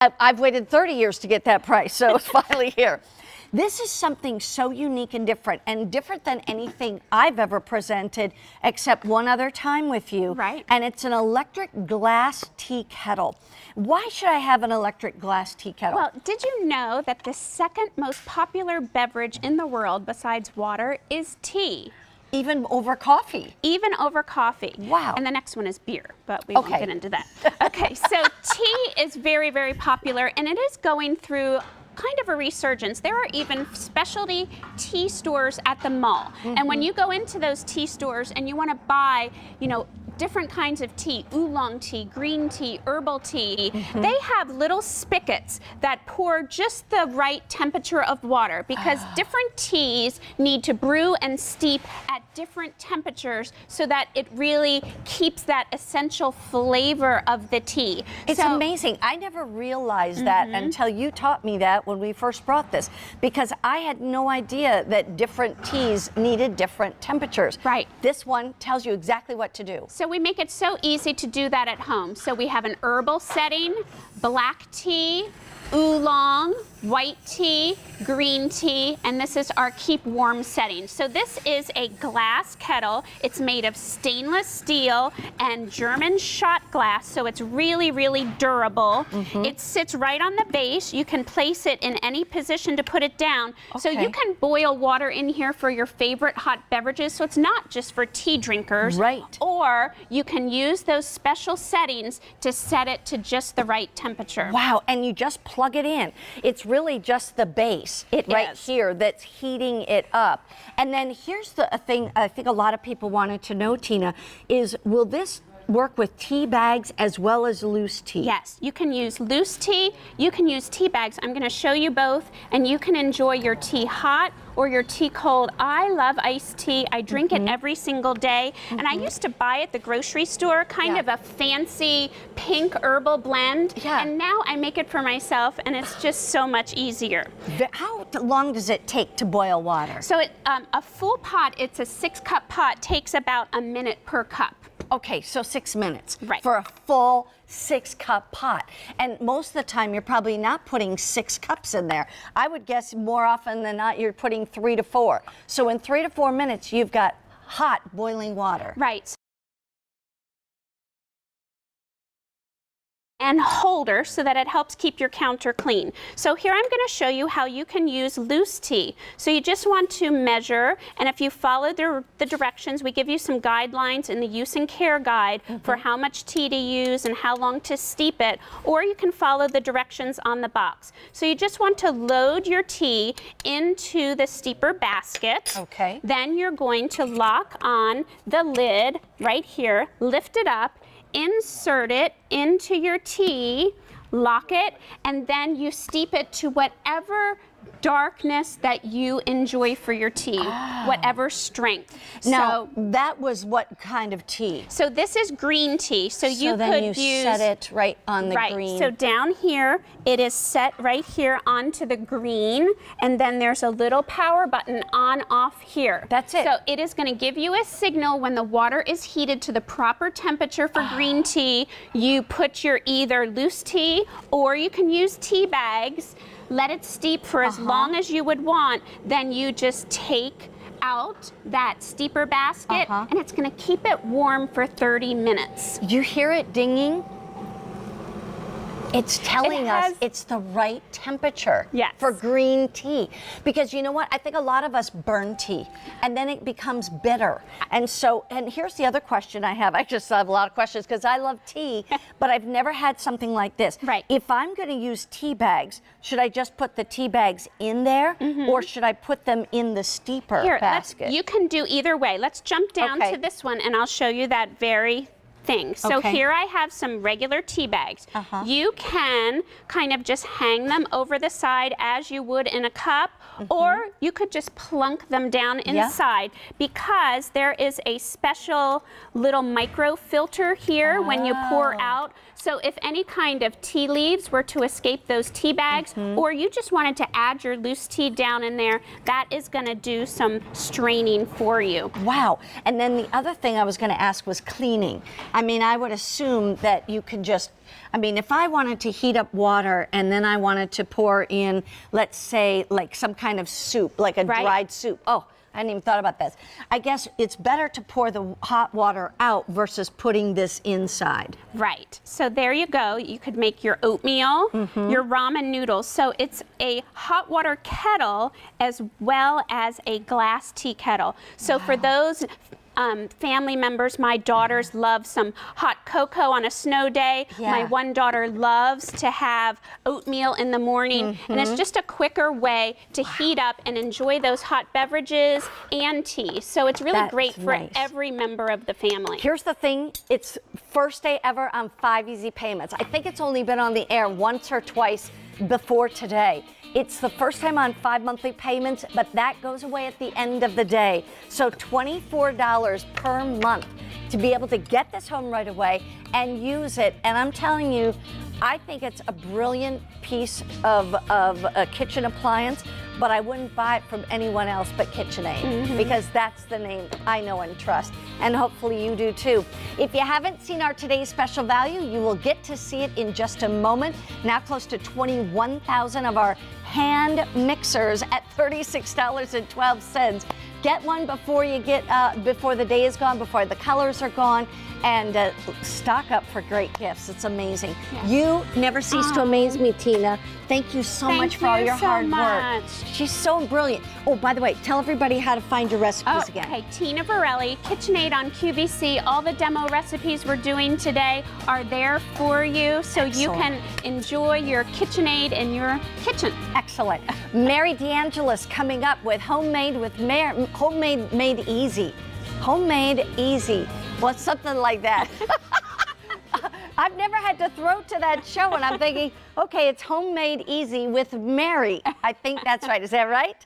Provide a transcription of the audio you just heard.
I've waited 30 years to get that price, so it's finally here. This is something so unique and different than anything I've ever presented, except one other time with you. Right. And it's an electric glass tea kettle. Why should I have an electric glass tea kettle? Well, did you know that the second most popular beverage in the world besides water is tea? Even over coffee? Even over coffee. Wow. And the next one is beer, but we won't get into that. Okay, so tea is very, very popular, and it is going through kind of a resurgence. There are even specialty tea stores at the mall. And when you go into those tea stores and you want to buy, different kinds of tea, oolong tea, green tea, herbal tea, they have little spigots that pour just the right temperature of water, because different teas need to brew and steep at different temperatures so that it really keeps that essential flavor of the tea. It's amazing. I never realized that until you taught me that when we first brought this, because I had no idea that different teas needed different temperatures. Right. This one tells you exactly what to do. So we make it so easy to do that at home. So we have an herbal setting, black tea, oolong, white tea, green tea, and this is our keep warm setting. So this is a glass kettle. It's made of stainless steel and German shot glass, so it's really, really durable. It sits right on the base. You can place it in any position to put it down. So you can boil water in here for your favorite hot beverages, so it's not just for tea drinkers. Right. Or you can use those special settings to set it to just the right temperature. Wow, and you just plug it in. It's really just the base right here that's heating it up. And then here's the thing I think a lot of people wanted to know, Tina, is will this work with tea bags as well as loose tea? Yes, you can use loose tea, you can use tea bags. I'm going to show you both, and you can enjoy your tea hot or your tea cold. I love iced tea. I drink it every single day, and I used to buy at the grocery store kind of a fancy pink herbal blend, and now I make it for myself, and it's just so much easier. How long does it take to boil water? So a full pot, it's a 6-cup pot, takes about a minute per cup. Okay, so 6 minutes Right. for a full 6-cup pot. And most of the time, you're probably not putting 6 cups in there. I would guess more often than not, you're putting 3 to 4. So in 3 to 4 minutes, you've got hot, boiling water. Right. And holder so that it helps keep your counter clean. So here I'm going to show you how you can use loose tea. So you just want to measure, and if you follow the directions, we give you some guidelines in the use and care guide for how much tea to use and how long to steep it, or you can follow the directions on the box. So you just want to load your tea into the steeper basket. Okay. Then you're going to lock on the lid right here, lift it up, insert it into your tea, lock it, and then you steep it to whatever darkness that you enjoy for your tea, whatever strength. Now, that was what kind of tea? So this is green tea. So you then could you use set it right on the green. So down here, it is set right here onto the green, and then there's a little power button on off here. That's it. So it is going to give you a signal when the water is heated to the proper temperature for green tea. You put your either loose tea, or you can use tea bags. Let it steep for as long as you would want. Then you just take out that steeper basket, and it's going to keep it warm for 30 minutes. You hear it dinging? It's telling us it's the right temperature for green tea. Because you know what? I think a lot of us burn tea and then it becomes bitter. And here's the other question I have. I just have a lot of questions because I love tea, but I've never had something like this. Right. If I'm going to use tea bags, should I just put the tea bags in there or should I put them in the steeper basket? You can do either way. Let's jump down to this one and I'll show you that very thing. So here I have some regular tea bags. You can kind of just hang them over the side as you would in a cup, or you could just plunk them down inside because there is a special little micro filter here when you pour out. So if any kind of tea leaves were to escape those tea bags, or you just wanted to add your loose tea down in there, that is going to do some straining for you. Wow. And then the other thing I was going to ask was cleaning. I mean, I would assume that you could just, I mean, if I wanted to heat up water and then I wanted to pour in, let's say, like some kind of soup, like a dried soup. Oh, I hadn't even thought about this. I guess it's better to pour the hot water out versus putting this inside. Right. So there you go. You could make your oatmeal, your ramen noodles. So it's a hot water kettle as well as a glass tea kettle. So for those family members, my daughters love some hot cocoa on a snow day. Yeah. My one daughter loves to have oatmeal in the morning. And it's just a quicker way to heat up and enjoy those hot beverages and tea. So it's really great for every member of the family. Here's the thing, it's first day ever on 5 Easy Payments. I think it's only been on the air once or twice before today. It's the first time on 5 monthly payments, but that goes away at the end of the day. So $24 per month to be able to get this home right away and use it. And I'm telling you, I think it's a brilliant piece of a kitchen appliance, but I wouldn't buy it from anyone else but KitchenAid because that's the name I know and trust. And hopefully you do too. If you haven't seen our today's special value, you will get to see it in just a moment. Now close to 21,000 of our hand mixers at $36.12. Get one before you get before the day is gone, before the colors are gone, and stock up for great gifts. It's amazing. Yes. You never cease to amaze me, Tina. Thank you so much for all your hard work. She's so brilliant. Oh, by the way, tell everybody how to find your recipes again. Okay, Tina Varelli, KitchenAid on QVC. All the demo recipes we're doing today are there for you, so you can enjoy your KitchenAid in your kitchen. Excellent. Mary DeAngelis coming up with Homemade Made Easy. Homemade Easy. Well, it's something like that. I've never had to throw to that show, and I'm thinking, okay, it's Homemade Easy with Mary. I think that's right. Is that right?